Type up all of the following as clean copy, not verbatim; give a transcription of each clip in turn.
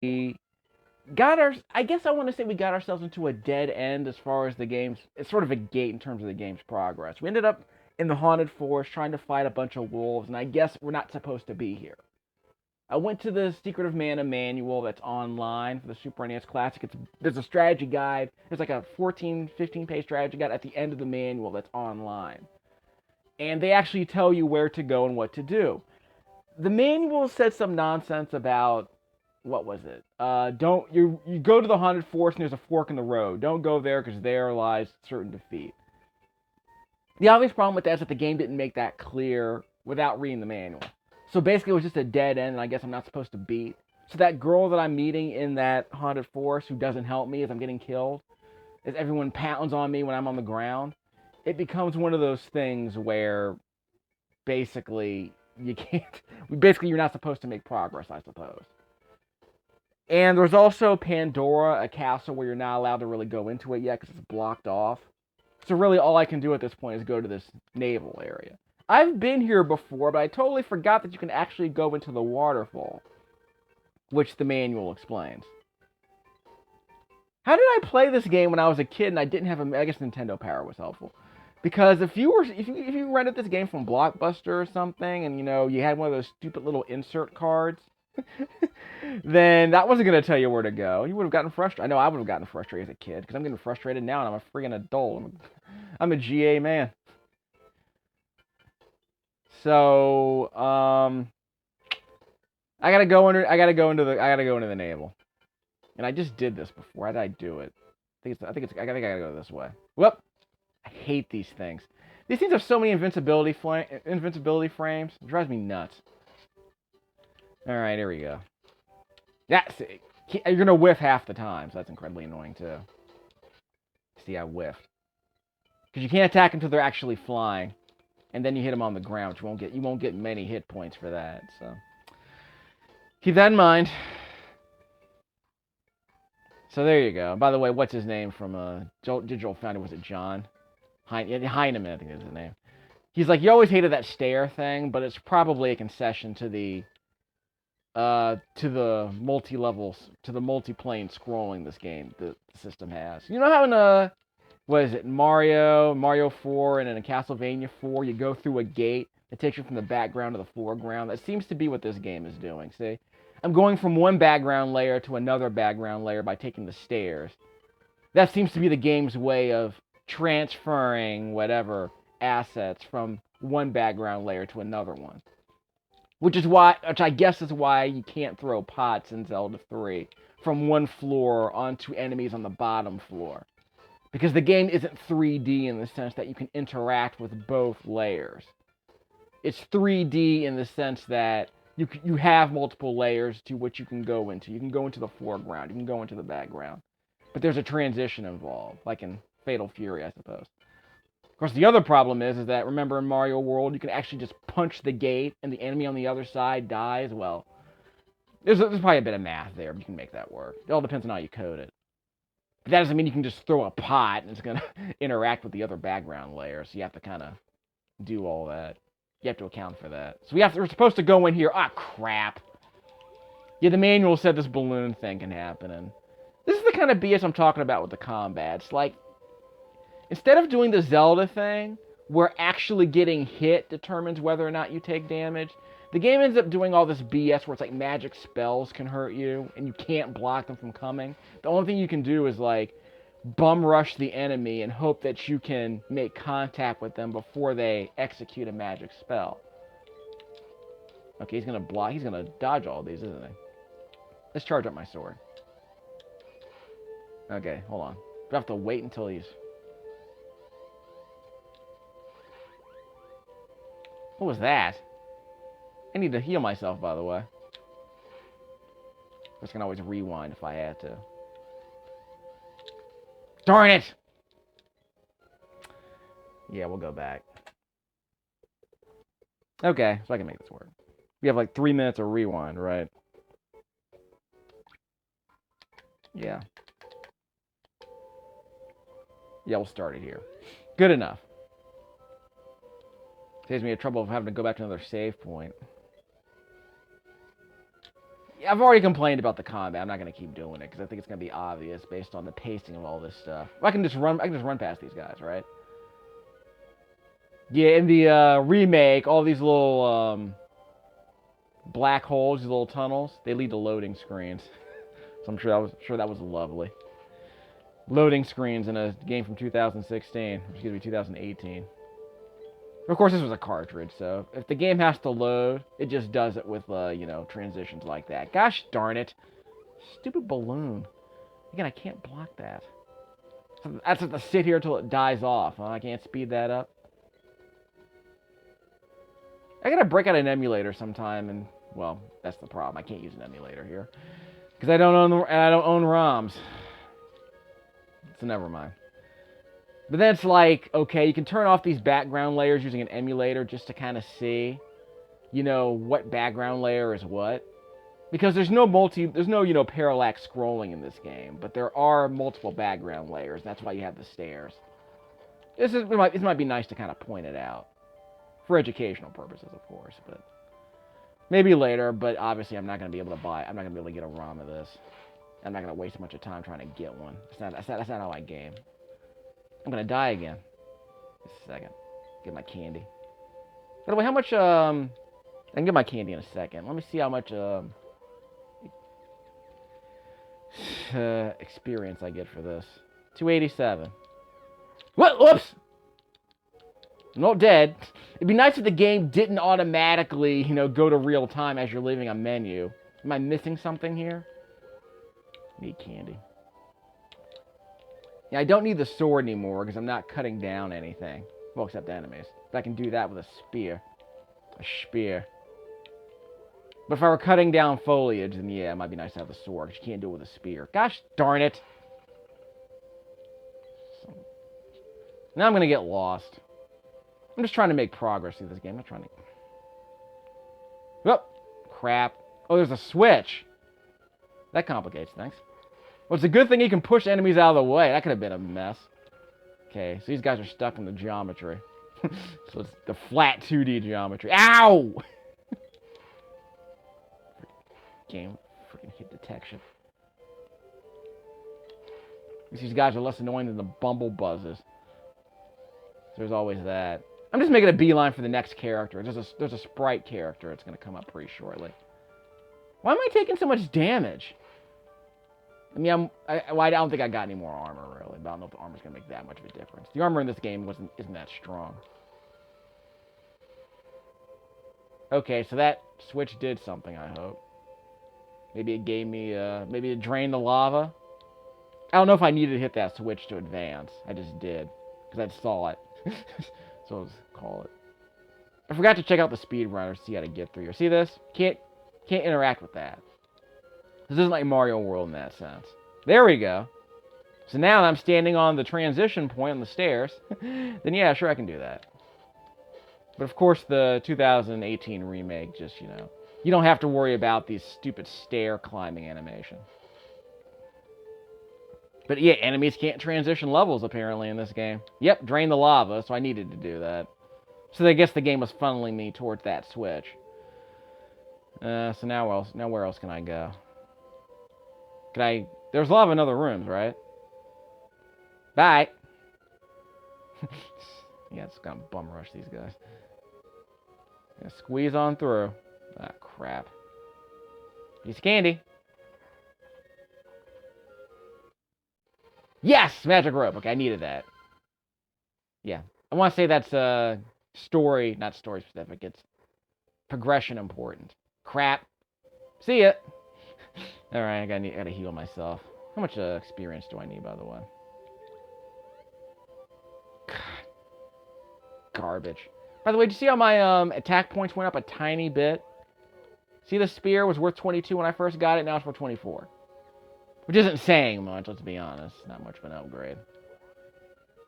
I guess I want to say we got ourselves into a dead end as far as the game's, it's sort of a gate in terms of the game's progress. We ended up in the haunted forest trying to fight a bunch of wolves, and I guess we're not supposed to be here. I went to the Secret of Mana manual that's online for the Super NES Classic. There's a strategy guide. There's like a 14, 15 page strategy guide at the end of the manual that's online. And they actually tell you where to go and what to do. The manual said some nonsense about, what was it? Don't you go to the haunted forest and there's a fork in the road. Don't go there because there lies certain defeat. The obvious problem with that is that the game didn't make that clear without reading the manual. So basically, it was just a dead end, and I guess I'm not supposed to beat. So that girl that I'm meeting in that haunted forest who doesn't help me as I'm getting killed, as everyone pounds on me when I'm on the ground, it becomes one of those things where basically you can't. Basically, you're not supposed to make progress, I suppose. And there's also Pandora, a castle where you're not allowed to really go into it yet because it's blocked off. So really, all I can do at this point is go to this naval area. I've been here before, but I totally forgot that you can actually go into the waterfall, which the manual explains. How did I play this game when I was a kid and I didn't have I guess Nintendo Power was helpful. Because if you rented this game from Blockbuster or something, and you had one of those stupid little insert cards, then that wasn't going to tell you where to go. You would have gotten frustrated. I know I would have gotten frustrated as a kid, because I'm getting frustrated now, and I'm a freaking adult. I'm a GA man. So, I gotta go into the naval. And I just did this before. How did I do it? I think I gotta go this way. Whoop! I hate these things. These things have so many invincibility frames. It drives me nuts. Alright, here we go. That's it. You're gonna whiff half the time, so that's incredibly annoying too. See, I whiffed. Because you can't attack until they're actually flying. And then you hit them on the ground, which you won't get many hit points for that, so keep that in mind. So there you go. By the way, what's his name from Digital Foundry? Was it John? Heineman, I think is his name. He's like, you always hated that stair thing, but it's probably a concession to the multi-levels, to the multi-plane scrolling this game the system has. You know how in what is it, Mario 4, and in a Castlevania 4, you go through a gate that takes you from the background to the foreground? That seems to be what this game is doing, see? I'm going from one background layer to another background layer by taking the stairs. That seems to be the game's way of transferring whatever assets from one background layer to another one. Which I guess is why you can't throw pots in Zelda 3 from one floor onto enemies on the bottom floor. Because the game isn't 3D in the sense that you can interact with both layers. It's 3D in the sense that you have multiple layers to which you can go into. You can go into the foreground. You can go into the background. But there's a transition involved, like in Fatal Fury, I suppose. Of course, the other problem is that, remember in Mario World, you can actually just punch the gate and the enemy on the other side dies? Well, there's probably a bit of math there, but you can make that work. It all depends on how you code it. But that doesn't mean you can just throw a pot and it's going to interact with the other background layers. So you have to kind of do all that. You have to account for that. So we're supposed to go in here. Ah, crap. Yeah, the manual said this balloon thing can happen. And this is the kind of BS I'm talking about with the combat. It's like, instead of doing the Zelda thing, where actually getting hit determines whether or not you take damage, the game ends up doing all this BS where it's like magic spells can hurt you, and you can't block them from coming. The only thing you can do is like bum rush the enemy and hope that you can make contact with them before they execute a magic spell. Okay, he's gonna dodge all these, isn't he? Let's charge up my sword. Okay, hold on. Do I have to wait until he's... What was that? I need to heal myself, by the way. I just can always rewind if I had to. Darn it! Yeah, we'll go back. Okay, so I can make this work. We have like 3 minutes of rewind, right? Yeah. Yeah, we'll start it here. Good enough. Saves me the trouble of having to go back to another save point. I've already complained about the combat. I'm not gonna keep doing it because I think it's gonna be obvious based on the pacing of all this stuff. I can just run past these guys, right? Yeah, in the remake, all these little black holes, these little tunnels, they lead to loading screens. So I'm sure that was lovely. Loading screens in a game from 2016, excuse me, 2018. Of course, this was a cartridge, so if the game has to load, it just does it with, you know, transitions like that. Gosh darn it. Stupid balloon. Again, I can't block that. So I have to sit here until it dies off. Huh? I can't speed that up. I gotta break out an emulator sometime, and, well, that's the problem. I can't use an emulator here. Because I don't own ROMs. So never mind. But then it's like, okay, you can turn off these background layers using an emulator just to kind of see, you know, what background layer is what. Because there's no, you know, parallax scrolling in this game, but there are multiple background layers. That's why you have the stairs. This might be nice to kind of point it out. For educational purposes, of course, but maybe later, but obviously I'm not going to be able to get a ROM of this. I'm not going to waste a bunch of time trying to get one. That's not how I game. I'm gonna die again. Just a second. Get my candy. By the way, how much, I can get my candy in a second. Let me see how much, experience I get for this. 287. What? Whoops! I'm not dead. It'd be nice if the game didn't automatically, you know, go to real time as you're leaving a menu. Am I missing something here? Need candy. Yeah, I don't need the sword anymore because I'm not cutting down anything. Well, except enemies. But I can do that with a spear. A spear. But if I were cutting down foliage, then yeah, it might be nice to have the sword because you can't do it with a spear. Gosh darn it. Now I'm going to get lost. I'm just trying to make progress through this game. I'm not trying to... Oh, crap. Oh, there's a switch. That complicates things. Well, it's a good thing you can push enemies out of the way. That could have been a mess. Okay, so these guys are stuck in the geometry. So it's the flat 2D geometry. Ow! Game freaking hit detection. These guys are less annoying than the bumble buzzes. There's always that. I'm just making a beeline for the next character. There's a sprite character. It's going to come up pretty shortly. Why am I taking so much damage? I mean, I don't think I got any more armor, really. But I don't know if the armor's going to make that much of a difference. The armor in this game isn't that strong. Okay, so that switch did something, I hope. Maybe it gave me, maybe it drained the lava. I don't know if I needed to hit that switch to advance. I just did. Because I saw it. So let's call it. I forgot to check out the speedrunner to see how to get through here. See this? Can't interact with that. This isn't like Mario World in that sense. There we go. So now that I'm standing on the transition point on the stairs, then yeah, sure I can do that. But of course the 2018 remake just, you know, you don't have to worry about these stupid stair climbing animation. But yeah, enemies can't transition levels apparently in this game. Yep, drain the lava, so I needed to do that. So I guess the game was funneling me towards that switch. So now where else can I go? There's lava in other rooms, right? Bye! Yeah, it's gonna bum rush these guys. Gonna squeeze on through. Ah, crap. Piece of candy. Yes! Magic rope. Okay, I needed that. Yeah. I want to say that's story, not story specific. It's progression important. Crap. See ya. Alright, I gotta heal myself. How much experience do I need, by the way? God. Garbage. By the way, did you see how my attack points went up a tiny bit? See, the spear was worth 22 when I first got it, now it's worth 24. Which isn't saying much, let's be honest. Not much of an upgrade.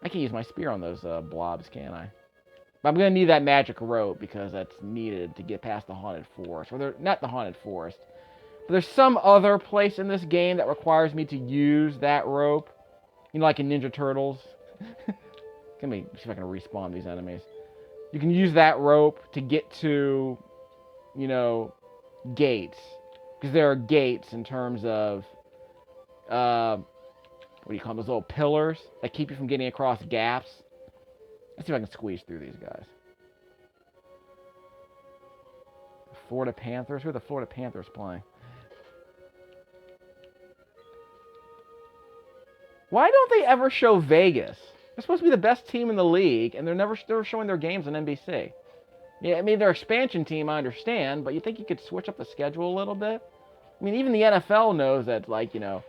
I can use my spear on those blobs, can't I? But I'm going to need that magic rope because that's needed to get past the haunted forest. Or not the haunted forest. But there's some other place in this game that requires me to use that rope. You know, like in Ninja Turtles. Let me see if I can respawn these enemies. You can use that rope to get to, you know, gates. Because there are gates in terms of, what do you call them, those little pillars that keep you from getting across gaps. Let's see if I can squeeze through these guys. Florida Panthers? Who are the Florida Panthers playing? Why don't they ever show Vegas? They're supposed to be the best team in the league, and they're never showing their games on NBC. Yeah, I mean, their expansion team, I understand, but you think you could switch up the schedule a little bit? I mean, even the NFL knows that, like, you know,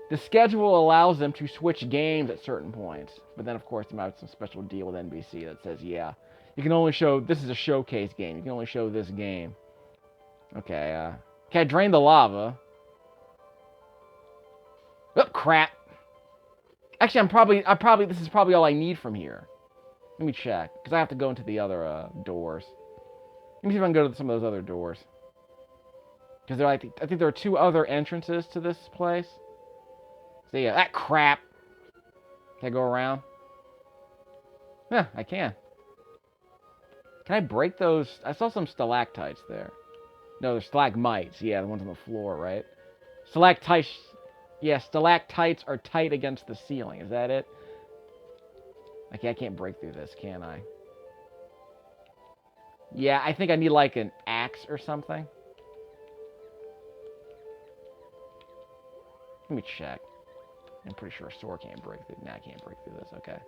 the schedule allows them to switch games at certain points. But then, of course, there might be some special deal with NBC that says, yeah, you can only show, this is a showcase game. You can only show this game. Okay, can I drain the lava? Oh, crap. Actually, this is probably all I need from here. Let me check, because I have to go into the other doors. Let me see if I can go to some of those other doors. Because I think there are 2 other entrances to this place. So yeah, that crap. Can I go around? Yeah, I can. Can I break those? I saw some stalactites there. No, they're stalagmites. Yeah, the ones on the floor, right? Stalactites. Yeah, stalactites are tight against the ceiling. Is that it? Okay, I can't break through this, can I? Yeah, I think I need like an axe or something. Let me check. I'm pretty sure a sword can't break through. Nah, I can't break through this. Okay.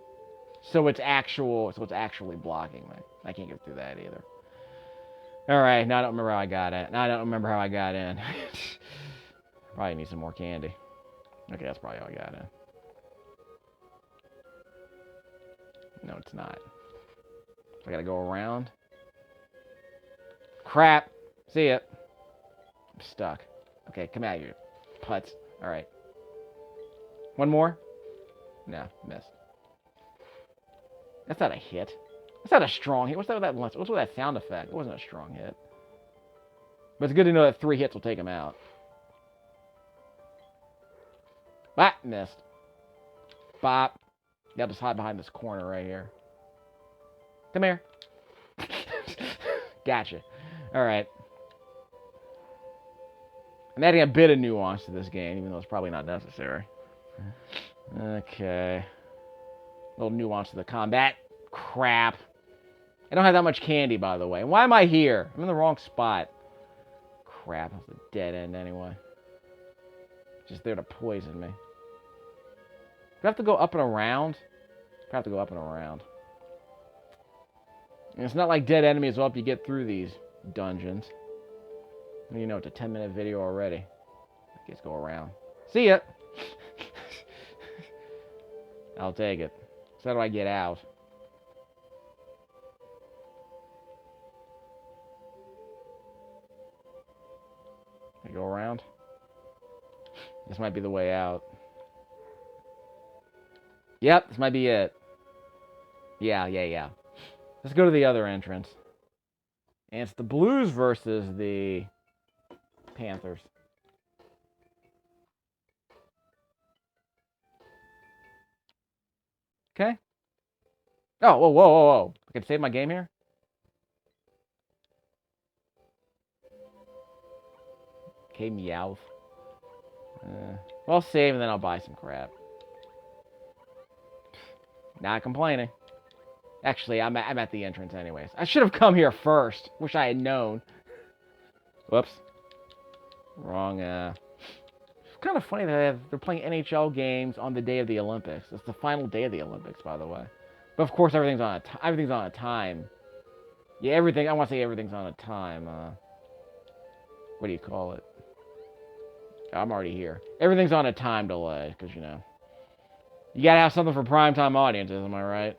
So it's actually blocking me. I can't get through that either. Alright, now I don't remember how I got it. Now I don't remember how I got in. Probably need some more candy. Okay, that's probably how I got in. No, it's not. So I gotta go around. Crap. See it. I'm stuck. Okay, come out, you putz. Alright. One more? No, missed. That's not a hit. That's not a strong hit. What's with that sound effect? It wasn't a strong hit. But it's good to know that 3 hits will take him out. Ah, missed. Bop. I'll just hide behind this corner right here. Come here. Gotcha. Alright. I'm adding a bit of nuance to this game, even though it's probably not necessary. Okay. A little nuance to the combat. Crap. I don't have that much candy, by the way. And why am I here? I'm in the wrong spot. Crap. That's a dead end anyway. Just there to poison me. Do I have to go up and around? I have to go up and around. And it's not like dead enemies will help you get through these dungeons. You know, it's a 10-minute video already. Let's go around. See ya! I'll take it. So how do I get out? I go around? This might be the way out. Yep, this might be it. Yeah. Let's go to the other entrance. And it's the Blues versus the Panthers. Okay. Oh, whoa. I can save my game here? Okay, Meowth. Well, I'll save and then I'll buy some crap. Not complaining. Actually, I'm at the entrance anyways. I should have come here first. Wish I had known. Whoops. Wrong, It's kind of funny that they're playing NHL games on the day of the Olympics. It's the final day of the Olympics, by the way. But of course, everything's on a time. Yeah, everything. I want to say everything's on a time. What do you call it? I'm already here. Everything's on a time delay, because, you know, you gotta have something for primetime audiences, am I right?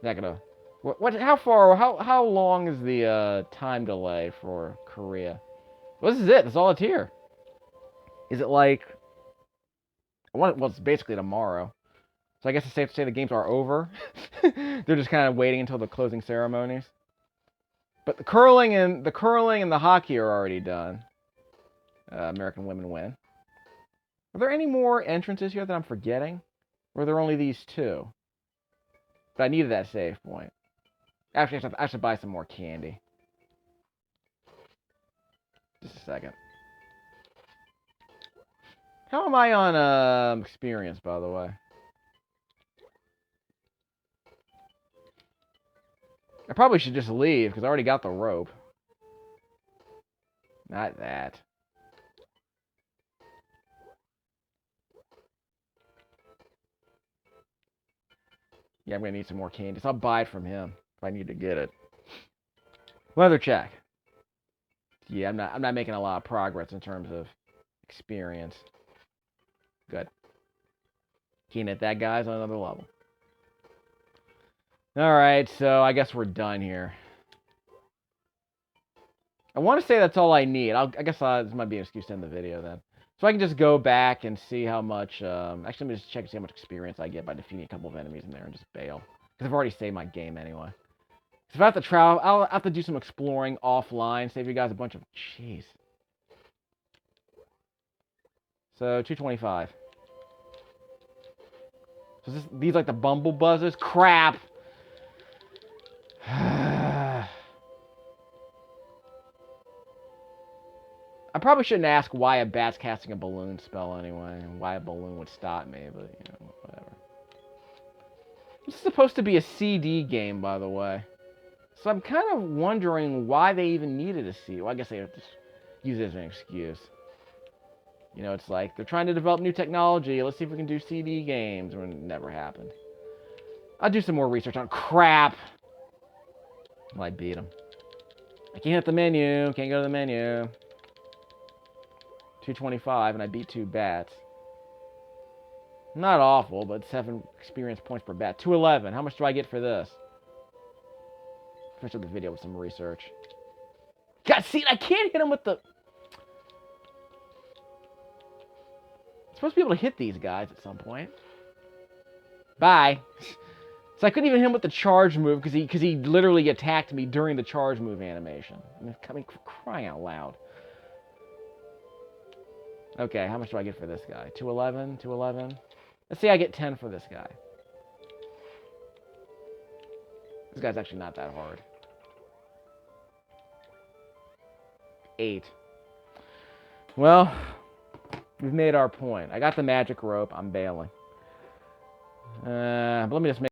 Not gonna... How long is the, time delay for Korea? Well, this is it. That's all it's here. Is it like... Well, it's basically tomorrow. So I guess it's safe to say the games are over. They're just kind of waiting until the closing ceremonies. But the curling and the hockey are already done. American women win. Are there any more entrances here that I'm forgetting? Or are there only these 2? But I needed that save point. Actually, I should buy some more candy. Just a second. How am I on experience, by the way? I probably should just leave, because I already got the rope. Not that. Yeah, I'm going to need some more candies. I'll buy it from him if I need to get it. Weather check. Yeah, I'm not making a lot of progress in terms of experience. Good. Can't hit that guy's on another level. Alright, so I guess we're done here. I want to say that's all I need. I guess this might be an excuse to end the video then. So I can just go back and see how much... actually, let me just check and see how much experience I get by defeating a couple of enemies in there and just bail. Because I've already saved my game anyway. So if I have to travel, I'll have to do some exploring offline. Save you guys a bunch of... Jeez. So, 225. So these like the bumble buzzers? Crap! I probably shouldn't ask why a bat's casting a balloon spell anyway, and why a balloon would stop me, but, you know, whatever. This is supposed to be a CD game, by the way. So I'm kind of wondering why they even needed a CD. Well, I guess they just use it as an excuse. You know, it's like, they're trying to develop new technology. Let's see if we can do CD games. When it never happened. I'll do some more research on crap. Well, I beat him. I can't hit the menu. Can't go to the menu. 225, and I beat 2 bats. Not awful, but 7 experience points per bat. 211. How much do I get for this? Finish up the video with some research. God, see, I can't hit him with the... I'm supposed to be able to hit these guys at some point. Bye. So I couldn't even hit him with the charge move because he literally attacked me during the charge move animation. I mean, crying out loud. Okay, how much do I get for this guy? 211, 211. Let's see, I get 10 for this guy. This guy's actually not that hard. 8. Well, we've made our point. I got the magic rope. I'm bailing. But let me just make